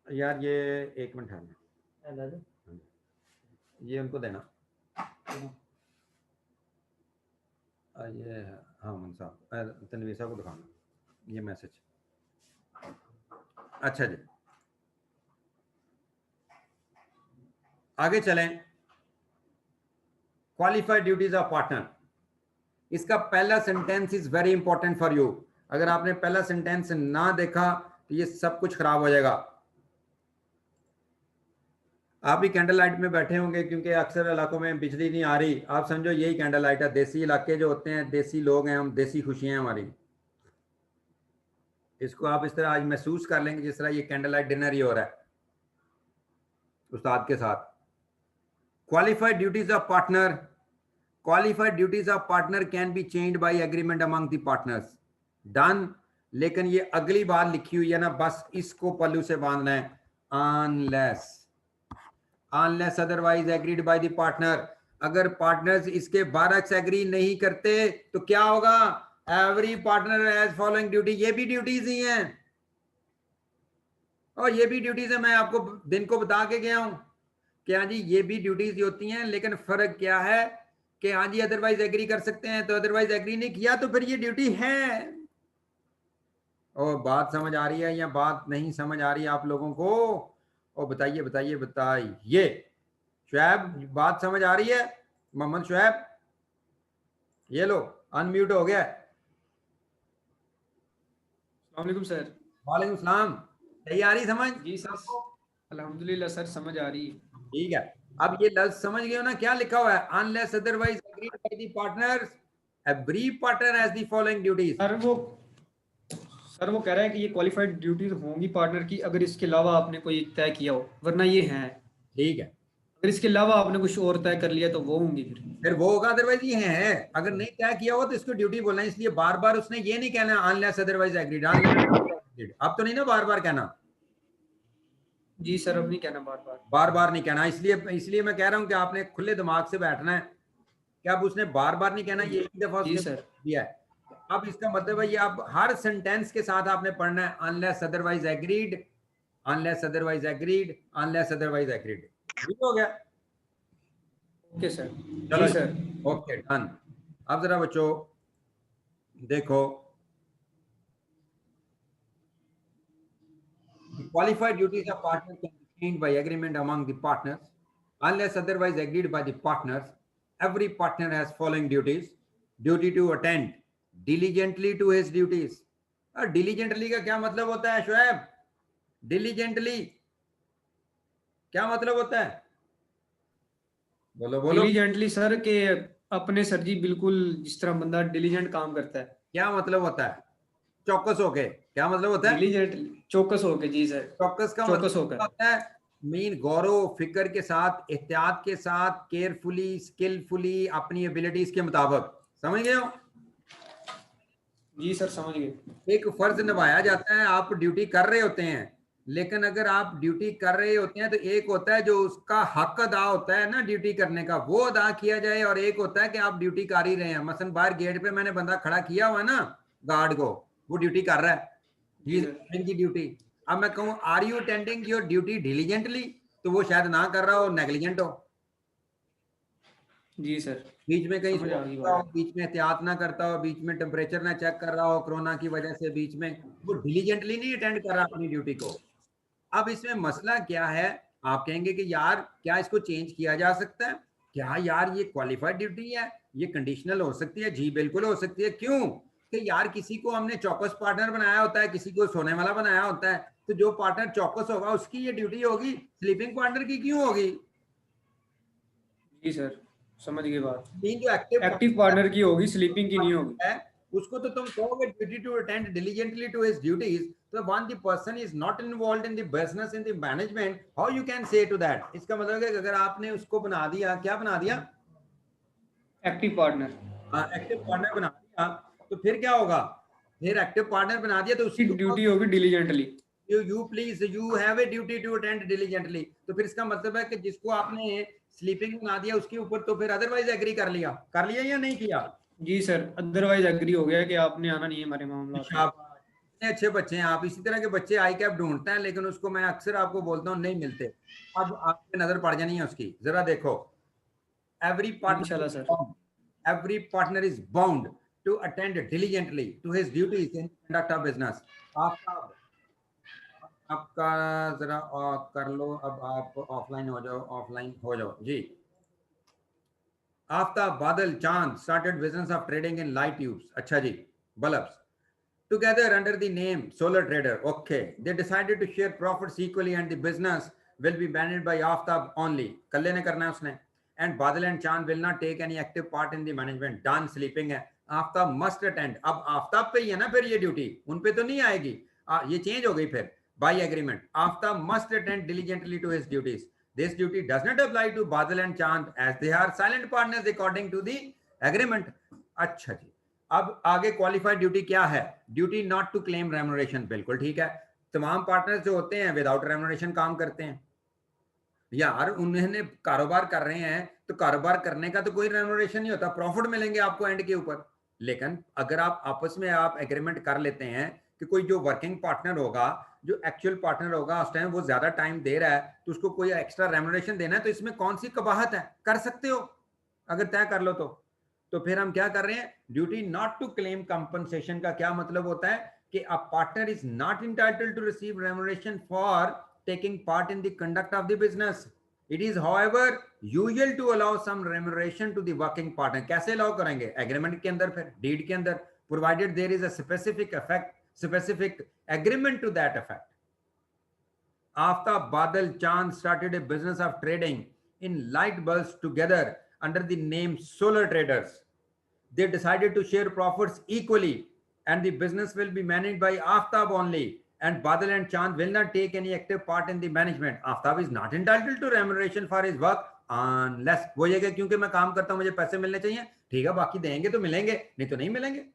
यार। ये 1 मिनट है, ये उनको देना। ये हाँ मन साहब, तनवीर साहब को दिखाना ये मैसेज। अच्छा जी, आगे चलें। Qualified duties of partner. इसका पहला sentence is very important for you. अगर आपने पहला सेंटेंस ना देखा तो ये सब कुछ खराब हो जाएगा। आप भी कैंडल लाइट में बैठे होंगे क्योंकि अक्सर इलाकों में बिजली नहीं आ रही। आप समझो यही कैंडल लाइट है। देसी इलाके जो होते हैं, देसी लोग हैं हम, देसी खुशियां हैं हमारी। इसको आप इस तरह आज महसूस कर लेंगे जिस तरह ये कैंडल लाइट डिनर ही हो रहा है उस्ताद के साथ। Qualified duties of partner, qualified duties of partner can be changed by agreement among the partners. Done. लेकिन ये अगली बात लिखी हुई है ना, बस इसको पल्लू से बांधना है। Unless, unless otherwise agreed by the partner. अगर पार्टनर्स इसके बारक्स एग्री नहीं करते तो क्या होगा? Every partner has following duty. ये भी ड्यूटीज ही हैं और ये भी ड्यूटीज है। मैं आपको दिन को बता के गया हूं कि हाँ जी ये भी ड्यूटीज होती हैं, लेकिन फर्क क्या है कि हाँ जी अदरवाइज एग्री कर सकते हैं, तो अदरवाइज एग्री नहीं किया तो फिर ये ड्यूटी है। और बात समझ आ रही है या बात नहीं समझ आ रही है आप लोगों को? और बताइए बताइए बताइए। शुएब, बात समझ आ रही है? मोहम्मद शुएब, ये लो अनम्यूट हो गया। अस्सलाम सर। वालेकुम सलाम। सही आ रही समझ? जी सर, अल्हम्दुलिल्लाह सर समझ आ रही है। ठीक है। अब ये लफ्ज समझ गए हो ना क्या लिखा हुआ है? Unless otherwise agreed by the partners, every partner has the following duties. Sir वो कह रहा है कि ये क्वालिफाइड ड्यूटीज होंगी पार्टनर की अगर इसके अलावा आपने कोई तय किया हो, वरना ये हैं। ठीक है। अगर इसके अलावा आपने कुछ और तय कर लिया तो वो होंगी फिर वो होगा, अदरवाइज ये है। अगर नहीं तय किया हो तो इसको ड्यूटी बोलना है। इसलिए बार बार उसने ये नहीं कहना अनलेस अदरवाइज एग्रीड, अनलेस। अब तो नहीं ना बार बार कहना। जी सर, अब नहीं कहना बार बार। बार बार नहीं कहना। इसलिए इसलिए मैं कह रहा हूं कि आपने खुले दिमाग से बैठना है कि अब उसने बार बार नहीं कहना, ये एक दफा जी उसने सर। दिया है। अब इसका मतलब है ये अब हर सेंटेंस के साथ आपने पढ़ना है unless otherwise agreed, unless otherwise agreed, unless otherwise agreed. ठीक हो गया? Okay sir. चलो जी सर। Okay done. अब जरा बच्चों देखो, qualified duties of partners can be changed by agreement among the partners unless otherwise agreed by the partners. Every partner has following duties: duty to attend diligently to his duties. और diligently का क्या मतलब होता है शुएब? diligently क्या मतलब होता है? बोलो बोलो। डिलीजेंटली सर के अपने सर जी, बिल्कुल जिस तरह बंदा डिलीजेंट काम करता है। क्या मतलब होता है? चौकस होके। क्या मतलब होता है? डिलीजेंटली चौकस होके। जी सर। चौकस का चौकस मतलब होकर। होता है मीन गौरव फिक्र के साथ, एहतियात के साथ, केयरफुली, स्किलफुली, अपनी एबिलिटीज के मुताबिक। समझ गए हो? जी सर समझ गए। एक फर्ज निभाया जाता है, आप ड्यूटी कर रहे होते हैं, लेकिन अगर आप ड्यूटी कर रहे होते हैं तो एक होता है जो उसका हक अदा होता है ना ड्यूटी करने का, वो अदा किया जाए, और एक होता है कि आप ड्यूटी कर ही रहे हैं। मसलन बाहर गेट पे मैंने बंदा खड़ा किया हुआ ना गार्ड को, वो ड्यूटी कर रहा है, जी सर। इनकी ड्यूटी। अब मैं कहूँ are you attending your duty diligently, तो वो शायद ना कर रहा हो, नेग्लिजेंट हो। जी सर बीच में कहीं समझ सो आ गई सकता हो, बात। बीच में एहतियात ना करता हो, बीच में टेम्परेचर ना चेक कर रहा हो कोरोना की वजह से, बीच में वो डिलीजेंटली नहीं अटेंड कर रहा अपनी ड्यूटी को। अब इसमें मसला क्या है? आप कहेंगे कि यार क्या इसको चेंज किया जा सकता है? क्या यार ये क्वालिफाइड ड्यूटी है, ये कंडीशनल हो सकती है? जी बिल्कुल हो सकती है। क्यों? कि यार किसी को हमने चौकस पार्टनर बनाया होता है, किसी को सोने वाला बनाया होता है, तो जो पार्टनर चौकस होगा उसकी ये ड्यूटी होगी, स्लीपिंग पार्टनर की क्यों होगी? जी सर समझ गई बात। तीन जो एक्टिव एक्टिव पार्टनर की होगी, स्लीपिंग की नहीं होगी। है उसको तो तुम कहोगे duty to attend diligently to his duties. तो when the person is not involved in the business in the management, how you can say to that? इसका मतलब है कि अगर आपने उसको बना दिया, क्या बना दिया? Active partner. एक्टिव पार्टनर बना दिया, तो फिर क्या होगा? फिर एक्टिव पार्टनर बना दिया तो उसकी उसको ड्यूटी होगी diligently. You please you have a duty to attend diligently. तो फिर इसका मतलब है कि जिसको आपने स्लीपिंग बना दिया उसके ऊपर तो फिर अदरवाइज एग्री कर लिया या नहीं किया? जी सर, अदरवाइज एग्री हो गया कि आपने आना नहीं है हमारे मामला पे। इतने अच्छे बच्चे हैं आप। इसी तरह के बच्चे आई कैप ढूंढते हैं, लेकिन उसको मैं अक्सर आपको बोलता हूँ नहीं मिलते। अब आपकी नजर पड़ जानी है उसकी। जरा देखो, एवरी पार्टनर इंशाल्लाह sir. every partner is bound to attend diligently to his duties in conduct of business। आपका आपका जरा कर लो, अब आप ऑफलाइन हो जाओ, ऑफलाइन हो जाओ जी। आफ्ताब, बादल, चांद started business of trading in light tubes. अच्छा जी, bulbs. Together under the name Solar Trader. Okay. They decided to share profits equally and the business will be managed by Aftab only. कल्ले ने करना है उसने. And Badal and Chand will not take any active part in the management. Done, sleeping है. Aftab must attend. अब आफ्ताब पे ही है ना फिर ये ड्यूटी, उन पे तो नहीं आएगी. ये चेंज हो गई फिर. By agreement, Aftab must attend diligently to his duties. This duty does not apply to Badal and Chand as they are silent partners according to the agreement. अच्छा जी. अब आगे क्वालिफाइड ड्यूटी क्या है? Duty not to claim remuneration. बिल्कुल ठीक है. तमाम पार्टनर्स जो होते हैं विदाउट रेम्यूनरेशन काम करते हैं. यार उन्होंने कारोबार कर रहे हैं तो कारोबार करने का तो कोई रेम्यूनरेशन नहीं होता, प्रॉफिट मिलेंगे आपको एंड के ऊपर. लेकिन अगर आप आपस में आप एग्रीमेंट कर लेते हैं कि कोई जो वर्किंग पार्टनर होगा, जो एक्चुअल पार्टनर होगा, उस टाइम वो ज्यादा टाइम दे रहा है तो उसको कोई एक्स्ट्रा रेम्यूनरेशन देना है, तो इसमें कौन सी कबाहत है? कर सकते हो अगर तय कर लो तो फिर हम क्या कर रहे हैं? Duty not to claim compensation का क्या मतलब होता है कि a partner is not entitled to receive remuneration for taking part in the conduct of the business. It is however usual to allow some remuneration to the working partner. कैसे अलाउ करेंगे? एग्रीमेंट के अंदर, फिर डीड के अंदर, provided there is a specific agreement to that effect. Aftab, Badal, Chand started a business of trading in light bulbs together under the name Solar Traders. They decided to share profits equally and the business will be managed by Aftab only, and Badal and Chand will not take any active part in the management. Aftab is not entitled to remuneration for his work unless वो ये कि क्योंकि मैं काम करता हूं मुझे पैसे मिलने चाहिए, ठीक है, बाकी देंगे तो मिलेंगे, नहीं तो नहीं मिलेंगे.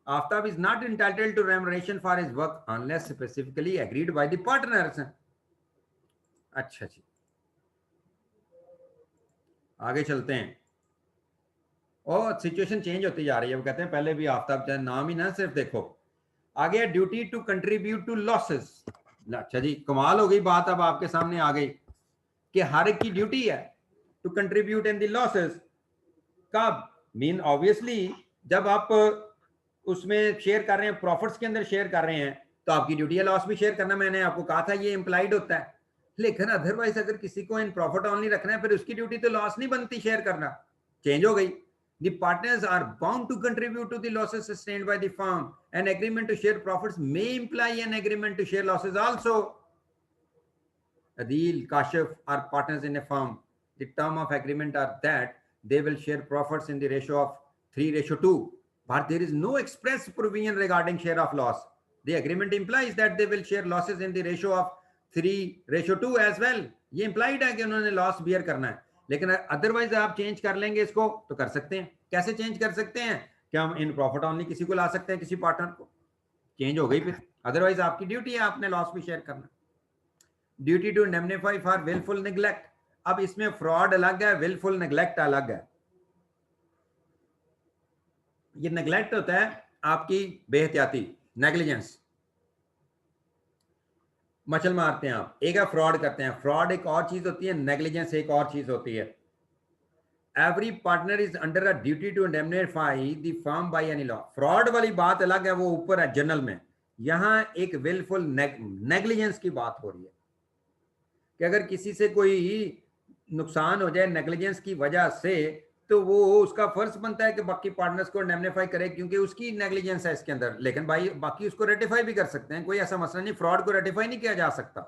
Aftab is not entitled to remuneration for his work unless specifically agreed by the partners. अच्छा जी, आगे चलते हैं. और सिचुएशन चेंज होती जा रही है. वो कहते हैं पहले भी आफ्ताब, नाम ही ना सिर्फ देखो. आगे duty to contribute to losses. अच्छा जी, कमाल हो गई बात. अब आपके सामने आ गई कि हर एक की ड्यूटी है to contribute in the losses. का मीन ऑब्वियसली जब आप उसमें शेयर कर रहे हैं, प्रॉफिट्स के अंदर शेयर कर रहे हैं, तो आपकी ड्यूटी है लॉस भी शेयर करना. मैंने आपको कहा था ये इंप्लाइड होता है. लेकिन अदरवाइज अगर किसी को इन प्रॉफिट ओनली रखना है, फिर उसकी ड्यूटी तो लॉस नहीं बनती शेयर करना. चेंज हो गई. The partners are bound to contribute to the losses sustained by the firm. An agreement to share profits may imply an agreement to share losses also. Adil, Kashif are partners in a firm. The term of agreement are that they will share profits in the ratio of 3:2. But there is no express provision regarding share of loss. The agreement implies that they will share losses in the ratio of 3:2 as well. ये implied है कि उन्होंने लॉस बियर करना है. लेकिन अदरवाइज आप चेंज कर लेंगे इसको तो कर सकते हैं. कैसे चेंज कर सकते हैं? क्या हम इन प्रॉफिट ओनली किसी को ला सकते हैं, किसी पार्टनर को? चेंज हो गई फिर. अदरवाइज आपकी ड्यूटी है, आपने लॉस भी शेयर करना. Duty to indemnify for wilful neglect. अब इसमें फ्रॉड अलग है, विलफुल नेग्लेक्ट अलग है. ये नेग्लेक्ट होता है आपकी बेहतियाती, नेग्लिजेंस. मचल मारते हैं आप. एक है फ्रॉड करते हैं. फ्रॉड एक और चीज होती है, नेग्लिजेंस एक और चीज होती है. Every partner is under a duty to indemnify the firm by any law. Fraud वाली बात अलग है, वो ऊपर है जनरल में. यहां एक विलफुल नेग्लिजेंस की बात हो रही है कि अगर किसी से कोई नुकसान हो जाए नेग्लिजेंस की वजह से, तो वो उसका फर्ज बनता है कि बाकी पार्टनर्स को इंडेमनिफाई करे, क्योंकि उसकी नेग्लिजेंस है इसके अंदर. लेकिन भाई बाकी उसको रेटिफाई भी कर सकते हैं, कोई ऐसा मसला नहीं. फ्रॉड को रेटिफाई नहीं किया जा सकता.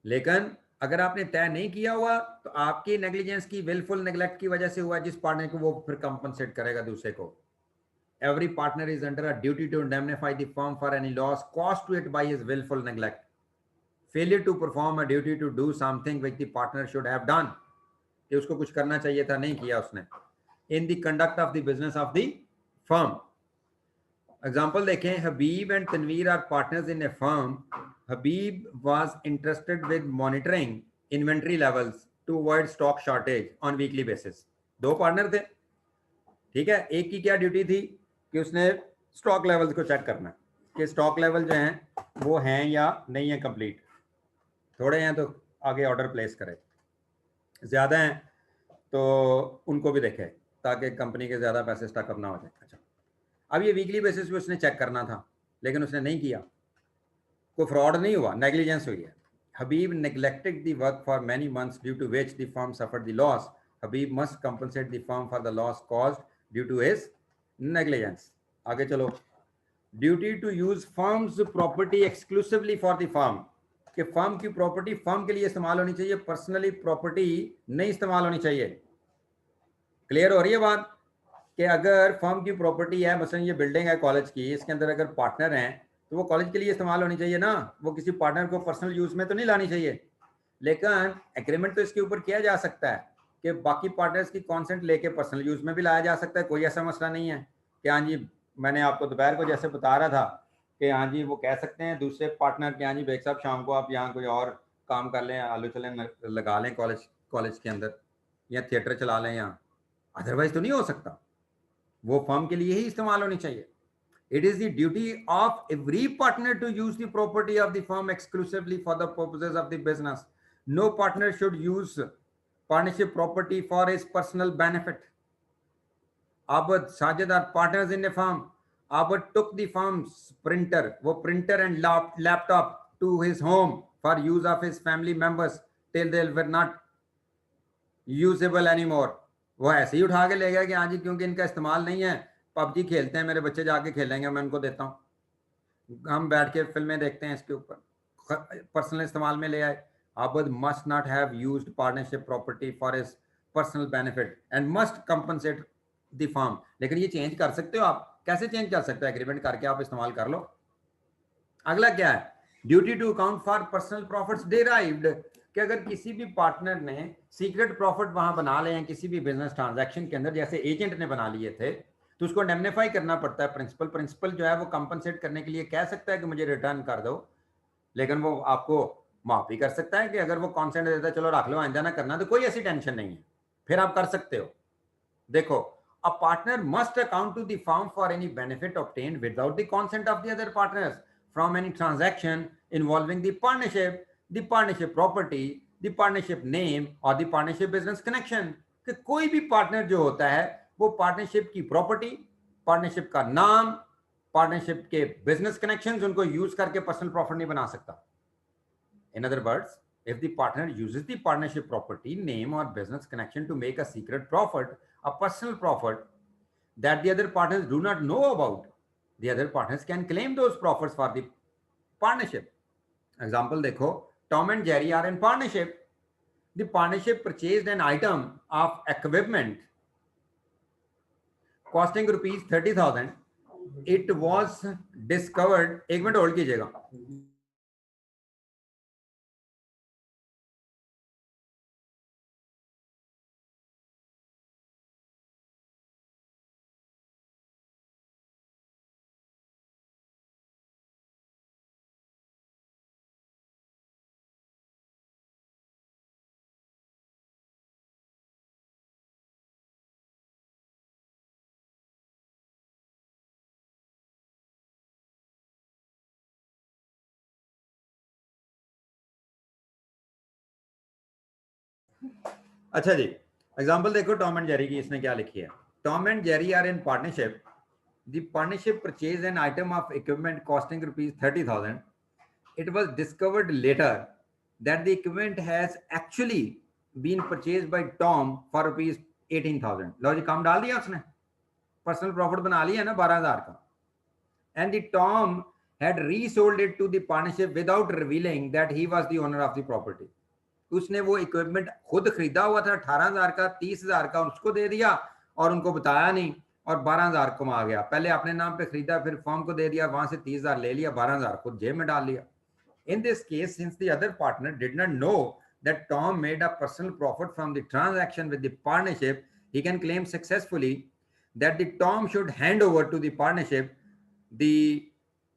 लेकिन अगर आपने तय नहीं किया हुआ तो आपकी नेग्लिजेंस की, विलफुल नेग्लेक्ट की वजह से हुआ, जिस पार्टनर को, वो फिर कंपनसेट करेगा दूसरे को. Every partner is under a duty to indemnify the firm for any loss cost to it by his wilful neglect. Failure to perform a duty to do something which the partner should have done. कि उसको कुछ करना चाहिए था, नहीं किया उसने. In the conduct of the business of the firm. Example देखें. Habib and Tanveer are partners in a firm. Habib was interested with monitoring inventory levels to avoid stock shortage on weekly basis. दो पार्टनर थे, ठीक है. एक की क्या ड्यूटी थी कि उसने स्टॉक लेवल्स को चेक करना कि स्टॉक लेवल जो हैं वो हैं या नहीं है कंप्लीट. थोड़े हैं तो आगे ऑर्डर प्लेस करे, ज्यादा हैं तो उनको भी देखे ताकि कंपनी के ज्यादा पैसे स्टॉक ना हो जाए. अच्छा, अब ये वीकली बेसिस पे उसने चेक करना था, लेकिन उसने नहीं किया. कोई फ्रॉड नहीं हुआ, नेग्लिजेंस हुई है. Habib neglected the work for many months, due to which the firm suffered the loss. Habib must compensate the firm for the loss caused due to his negligence. आगे चलो. Duty to use firm's property exclusively for the firm. कि फर्म की प्रॉपर्टी फर्म के लिए इस्तेमाल होनी चाहिए, पर्सनली प्रॉपर्टी नहीं इस्तेमाल होनी चाहिए. क्लियर हो रही है बात? कि अगर फर्म की प्रॉपर्टी है, मसलन ये बिल्डिंग है कॉलेज की, इसके अंदर अगर पार्टनर हैं तो वो कॉलेज के लिए इस्तेमाल होनी चाहिए ना, वो किसी पार्टनर को पर्सनल यूज में तो नहीं लानी चाहिए. लेकिन एग्रीमेंट तो इसके ऊपर किया जा सकता है कि बाकी पार्टनर्स की कॉन्सेंट लेके पर्सनल यूज में भी लाया जा सकता है. कोई ऐसा मसला नहीं है कि हाँ जी, मैंने आपको दोपहर को जैसे बता रहा था कि हाँ जी वो कह सकते हैं दूसरे पार्टनर के, हाँ जी बेग साहब शाम को आप यहाँ कोई और काम कर लें, आलू चलें लगा लें कॉलेज के अंदर, या थिएटर चला लें यहाँ. अदरवाइज तो नहीं हो सकता. वो फर्म के लिए ही इस्तेमाल होनी चाहिए. It is the duty of every partner to use the property of the firm exclusively for the purposes of the business. No partner should use partnership property for his personal benefit. Abad Sajid are partners in a firm. Abad took the firm's printer, वो printer and laptop to his home for use of his family members till they were not usable anymore. वो ऐसे ही उठा के ले गया कि हाँ जी क्योंकि इनका इस्तेमाल नहीं है, पबजी खेलते हैं मेरे बच्चे, जाके खेलेंगे, मैं उनको देता हूँ, हम बैठ के फिल्में देखते हैं, इसके ऊपर पर्सनल इस्तेमाल में ले आए. Abad must not have used partnership property for his personal benefit and must compensate the firm. लेकिन ये चेंज कर सकते हो आप. कैसे चेंज कर सकते हो? एग्रीमेंट करके आप इस्तेमाल कर लो. अगला क्या है? Duty to account for personal profits derived. कि अगर किसी भी पार्टनर ने सीक्रेट प्रॉफिट वहां बना ले हैं किसी भी बिजनेस ट्रांजैक्शन के अंदर, जैसे एजेंट ने बना लिए थे, तो उसको इंडेमनिफाई करना पड़ता है. प्रिंसिपल जो है वो कंपनसेट करने के लिए कह सकता है कि मुझे रिटर्न कर दो, लेकिन वो आपको माफ भी कर सकता है कि अगर वो कॉन्सेंट देता है चलो रख लो, आइंदा ना करना, तो कोई ऐसी टेंशन नहीं है, फिर आप कर सकते हो. देखो, a partner must account to the firm for any benefit obtained without the consent of the other partners from any transaction involving the partnership property, the partnership name और द पार्टनरशिप बिजनेस कनेक्शन. कि कोई भी पार्टनर जो होता है वो पार्टनरशिप की प्रॉपर्टी, पार्टनरशिप का नाम, पार्टनरशिप के बिजनेस कनेक्शंस, उनको यूज करके पर्सनल प्रॉफिट नहीं बना सकता. In other words, if the partner uses the partnership property, name or business connection to make a secret profit, a personal profit that the other partners do not know about, the other partners can claim those profits for the partnership. Example देखो, Tom and Jerry are in partnership. The partnership purchased an item of equipment costing rupees 30,000. It was discovered. एक मिनट होल्ड कीजिएगा. अच्छा जी, एग्जांपल देखो टॉम एंड जेरी की, इसने क्या लिखी है. Tom and Jerry are in partnership. The partnership purchase an item of equipment costing rupees 30,000. It was discovered later that the equipment has actually been purchased by Tom for rupees 18,000. लो जी, काम डाल दिया उसने, पर्सनल प्रॉफिट बना लिया ना 12,000 का. And the Tom had resold it to the partnership without revealing that he was the owner of the property. उसने वो इक्विपमेंट खुद खरीदा हुआ था 18,000 का, 30,000 का उसको दे दिया और उनको बताया नहीं, और 12,000 कमा गया. पहले अपने नाम पे खरीदा, फिर फर्म को दे दिया, वहां से 30,000 ले लिया, 12,000 खुद जेब में डाल लिया. In this case, since the other partner did not know that Tom made a personal profit from the transaction with the partnership, he can claim successfully that the Tom should hand over to the partnership the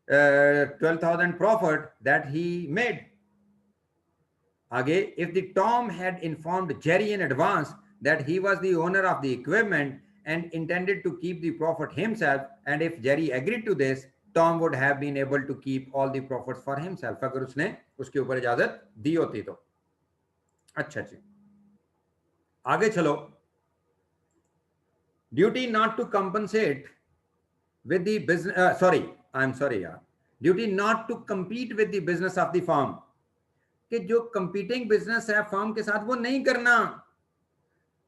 12,000 profit that he made. Again, if the Tom had informed Jerry in advance that he was the owner of the equipment and intended to keep the profit himself, and if Jerry agreed to this, Tom would have been able to keep all the profits for himself. अगर उसने उसके ऊपर इजाजत दी होती तो. अच्छा जी, आगे चलो. Duty not to compensate with the business. Duty not to compete with the business of the firm. कि जो कंपीटिंग बिजनेस है फर्म के साथ वो नहीं करना,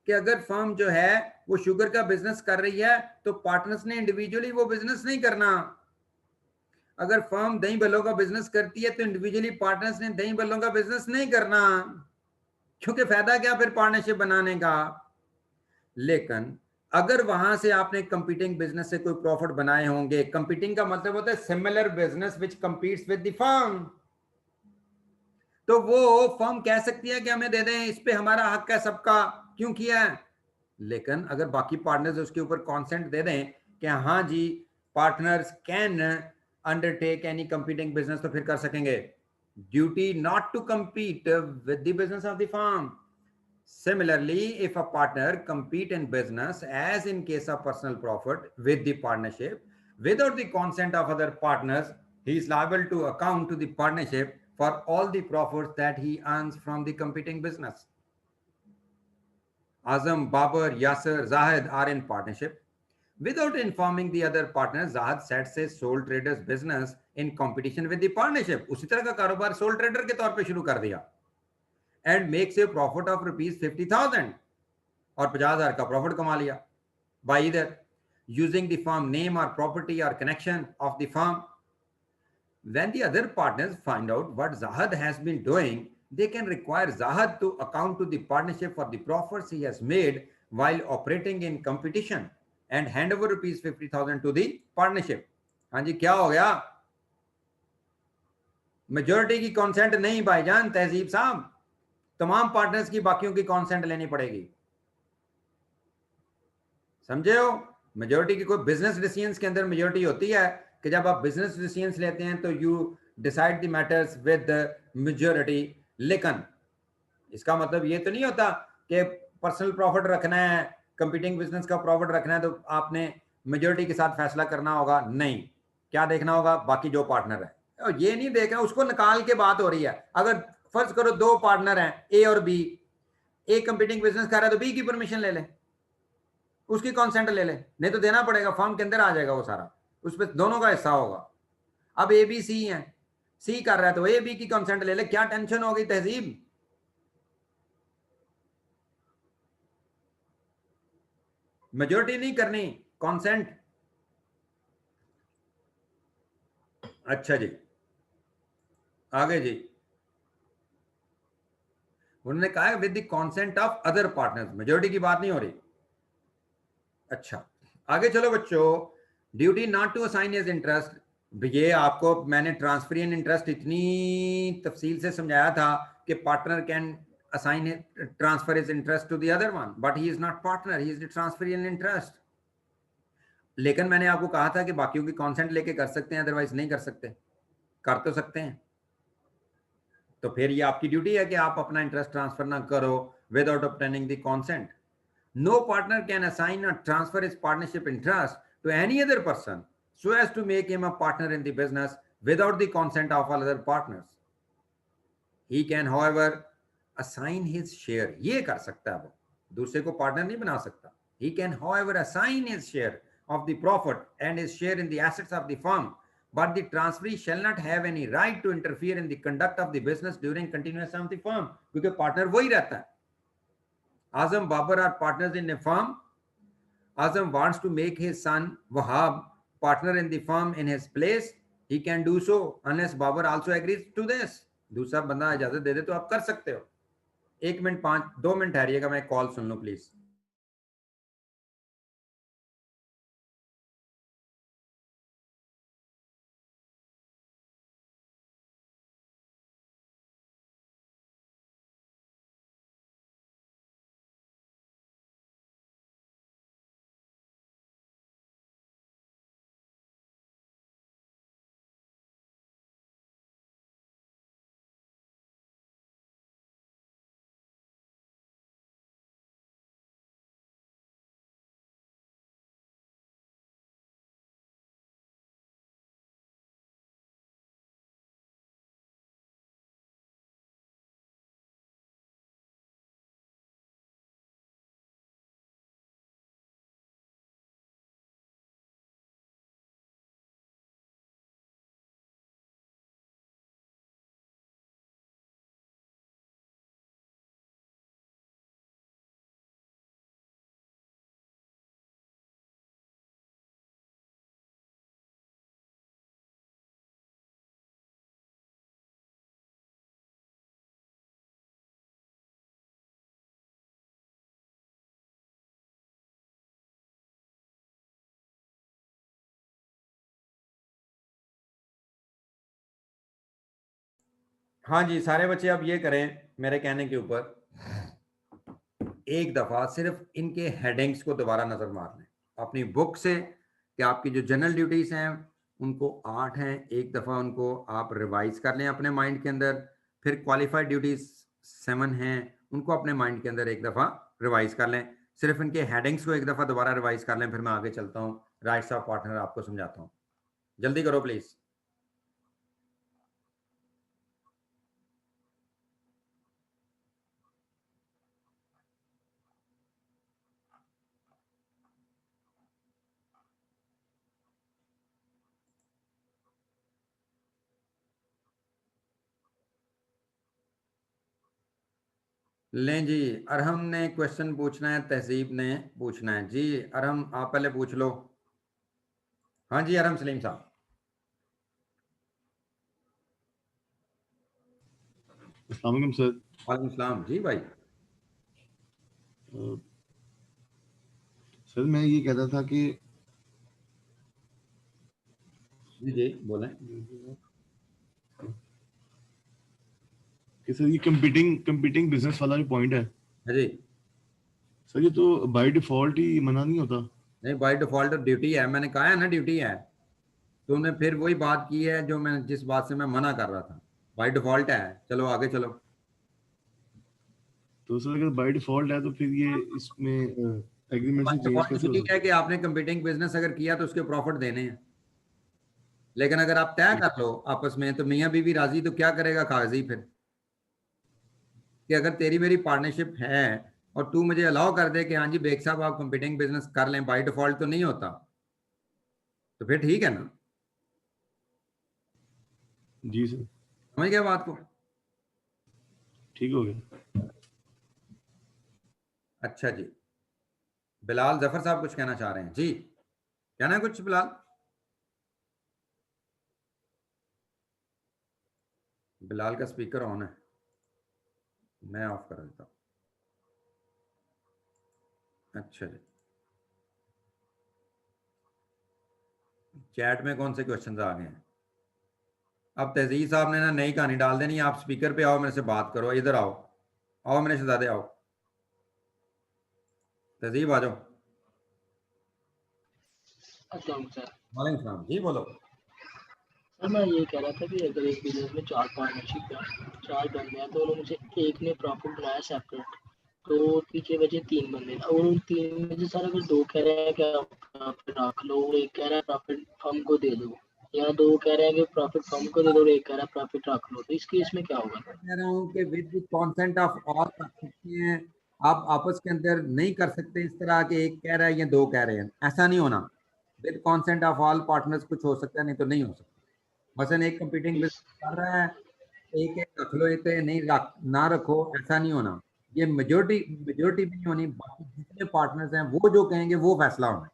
कि अगर फर्म जो है वो शुगर का बिजनेस कर रही है तो पार्टनर्स ने इंडिविजुअली वो बिजनेस नहीं करना। अगर फर्म दही बल्लों का बिजनेस करती है तो इंडिविजुअली पार्टनर्स ने दही बल्लों का बिजनेस नहीं करना, क्योंकि फायदा क्या फिर पार्टनरशिप बनाने का। लेकिन अगर वहां से आपने कंपीटिंग बिजनेस से कोई प्रॉफिट बनाए होंगे, कंपीटिंग का मतलब होता है similar business which competes with the firm, तो वो फर्म कह सकती है कि हमें दे दें, इस पे हमारा हक है सबका, क्यों किया है। लेकिन अगर बाकी पार्टनर्स उसके ऊपर कॉन्सेंट दे दें कि हाँ जी partners can undertake any competing business, तो फिर कर सकेंगे। Duty not to compete with the business of the firm. Similarly, if a partner compete in business, as in case of personal profit, with the partnership, without the consent of other partners, he is liable to account to the partnership for all the profits that he earns from the competing business. Azam, Babar, Yasser, Zahid are in partnership. Without informing the other partners, Zahid sets a sole trader's business in competition with the partnership. उसी तरह का कारोबार सोल ट्रेडर के तौर पे शुरू कर दिया and makes a profit of ₹50,000 और 50,000 का प्रॉफिट कमा लिया by either using the firm name or property or connection of the firm. When the other partners find out what Zahid has been doing, they can require Zahid to account to the partnership for the profits he has made while operating in competition and hand over ₹50,000 to the partnership. हाँ जी क्या हो गया, मेजोरिटी की कॉन्सेंट नहीं भाईजान, तहजीब साहब, तमाम पार्टनर्स की बाकियों की कॉन्सेंट लेनी पड़ेगी, समझे हो। मेजोरिटी की कोई बिजनेस डिसीजंस के अंदर मेजोरिटी होती है कि जब आप बिजनेस डिसीजंस लेते हैं तो you decide the matters with the majority. लेकिन इसका मतलब ये तो नहीं होता कि पर्सनल प्रॉफिट रखना है, कंपीटिंग बिजनेस का प्रॉफिट रखना है तो आपने मेजोरिटी के साथ फैसला करना होगा, नहीं। क्या देखना होगा, बाकी जो पार्टनर है, और ये नहीं देखा उसको निकाल के बात हो रही है। अगर फर्ज करो दो पार्टनर हैं ए और बी, ए कंपीटिंग बिजनेस कर रहा है तो बी की परमिशन ले ले, उसकी कॉन्सेंट ले ले, नहीं तो देना पड़ेगा, फॉर्म के अंदर आ जाएगा वो सारा, उस पर दोनों का हिस्सा होगा। अब ए बी सी है, सी कर रहा है तो ए बी की कॉन्सेंट ले ले, क्या टेंशन होगी तहजीब। मेजोरिटी नहीं करनी, कॉन्सेंट। अच्छा जी, आगे जी, उन्होंने कहा with the consent of other partners, majority की बात नहीं हो रही। अच्छा आगे चलो बच्चों, duty not to assign his interest, ये आपको मैंने ट्रांसफरियन इंटरेस्ट इतनी तफसील से समझाया था कि partner can assign transfer his interest to the other one, but he is not partner, he is the transferian interest. लेकिन मैंने आपको कहा था कि बाकियों की कॉन्सेंट लेके कर सकते हैं, अदरवाइज नहीं कर सकते। कर तो सकते हैं, तो फिर ये आपकी ड्यूटी है कि आप अपना इंटरेस्ट ट्रांसफर ना करो without obtaining the consent. No partner can assign और transfer his partnership interest to any other person so as to make him a partner in the business without the consent of all other partners. He can however assign his share, ये कर सकता है वो, दूसरे को पार्टनर नहीं बना सकता। He can however assign his share of the profit and his share in the assets of the firm, but the transferee shall not have any right to interfere in the conduct of the business during continuation of the firm, क्योंकि पार्टनर वही रहता है। Azam Babar are partners in a firm. Azam wants to make his son Wahab partner in the firm in his place. He can do so unless Babar also agrees to this. दूसरा बंदा इजाजत दे दे तो आप कर सकते हो। 1 मिनट 2 मिनट ठहरिएगा, मैं कॉल सुन लूं प्लीज। हाँ जी, सारे बच्चे अब ये करें मेरे कहने के ऊपर, एक दफा सिर्फ इनके हेडिंग्स को दोबारा नजर मार लें अपनी बुक से कि आपकी जो जनरल ड्यूटीज हैं उनको 8 हैं, एक दफा उनको आप रिवाइज कर लें अपने माइंड के अंदर। फिर क्वालिफाइड ड्यूटीज 7 हैं, उनको अपने माइंड के अंदर एक दफा रिवाइज कर लें। सिर्फ इनके हेडिंग्स को एक दफा दोबारा रिवाइज कर लें, फिर मैं आगे चलता हूँ, राइट्स ऑफ पार्टनर आपको समझाता हूँ। जल्दी करो प्लीज। लें जी, अरहम ने क्वेश्चन पूछना है, तहजीब ने पूछना है जी। अरहम आप पहले पूछ लो। हाँ जी अरहम सलीम साहब। अस्सलाम वालेकुम सर। वालेकुम सलाम जी भाई। सर मैं ये कहता था कि जी बोलें। सर ये कंपीटिंग बिजनेस वाला जो पॉइंट है हाँ जी। सर, ये तो बाय डिफॉल्ट ही मना नहीं होता। नहीं, बाय डिफॉल्ट ड्यूटी है, मैंने कहा है ना ड्यूटी है। तुमने फिर वही बात की है जो मैं जिस बात से मैं मना कर रहा था। बाय डिफॉल्ट है, चलो आगे चलो। तो सर अगर बाय डिफॉल्ट है तो फिर ये इसमें एग्रीमेंट से बाय चेंज डिफॉल्ट कैसे हो यही सकता है कि आपने कंपीटिंग बिजनेस अगर किया तो उसके प्रॉफिट देने हैं। लेकिन अगर आप तय है? कर लो आपस में तो मियाँ बीवी राजी, तो क्या करेगा कागजी फिर, कि अगर तेरी मेरी पार्टनरशिप है और तू मुझे अलाउ कर दे कि हाँ जी बेग साहब आप कंपीटिंग बिजनेस कर लें, बाय डिफॉल्ट तो नहीं होता, तो फिर ठीक है ना। जी सर, समझ गए बात को। ठीक हो गया। अच्छा जी, बिलाल जफर साहब कुछ कहना चाह रहे हैं जी, कहना है कुछ बिलाल? बिलाल का स्पीकर ऑन है, मैं ऑफ कर देता हूँ। अच्छा जी, चैट में कौन से क्वेश्चन आ गए हैं? अब तहजीब साहब ने ना नई कहानी डाल देनी है, आप स्पीकर पे आओ, मेरे से बात करो, इधर आओ, आओ मेरे शहजादे आओ, तहजीब आ जाओ। वालेकुम सलाम जी, बोलो। सर मैं ये कह रहा था कि अगर एक बिजनेस में 4 पार्टनरशिप है, 4 बंदे हैं, तो उन्होंने से एक ने प्रॉफिट बनाया सेपरेट, तो पीछे बचे 3 बंदे, और उन 3 में से सर अगर 2 कह रहे हैं कि आप प्रॉफिट रख लो और एक कह रहा है प्रॉफिट फर्म को दे दो, या 2 कह रहे हैं कि प्रॉफिट फर्म को दे दो और एक कह रहा है प्रॉफिट रख लो, तो इस केस में क्या होगा? कह रहा हूँ कि with the consent of all कर सकते हैं, आप आपस के अंदर नहीं कर सकते इस तरह के एक कह रहा है या 2 कह रहे हैं, ऐसा नहीं होना। With consent of all partners कुछ हो सकता है, नहीं तो नहीं हो सकता। मसलन एक कंपीटिंग इस बिजनेस कर रहा है, एक एक रख लो, एक नहीं रख ना रखो, ऐसा नहीं होना। ये मेजोरिटी भी नहीं होनी, बाकी जितने पार्टनर्स हैं वो जो कहेंगे वो फैसला होना।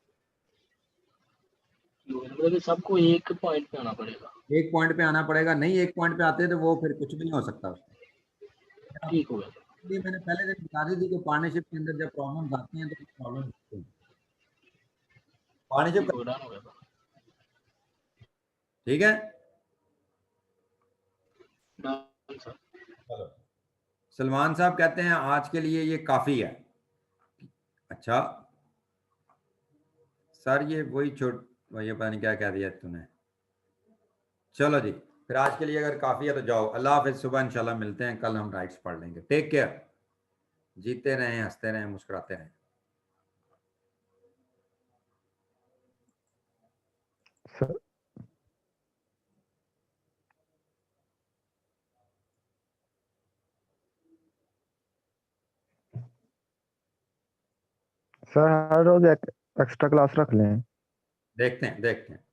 मतलब कि सबको एक पॉइंट पे आना पड़ेगा। एक पॉइंट पे आना पड़ेगा, नहीं एक पॉइंट पे आते तो वो फिर कुछ भी नहीं हो सकता उसमें। ठीक हो गया सर, इसलिए मैंने पहले दिन बता दी थी कि पार्टनरशिप के अंदर जब प्रॉब्लम्स आती हैं तो प्रॉब्लम होती हैं। पार्टनरशिप ठीक हो गया, डन हो गया सर, ठीक है। Done sir. चलो, सलमान साहब कहते हैं आज के लिए ये काफी है। अच्छा सर, ये वही ये पता नहीं क्या कह दिया तूने। चलो जी, फिर आज के लिए अगर काफी है तो जाओ, अल्लाह हाफिज, सुबह इंशाल्लाह मिलते हैं, कल हम राइट्स पढ़ लेंगे। टेक केयर, जीते रहें, हंसते रहें, मुस्कुराते रहें। सर हर रोज एक एक्स्ट्रा क्लास रख लें। देखते हैं देखते हैं।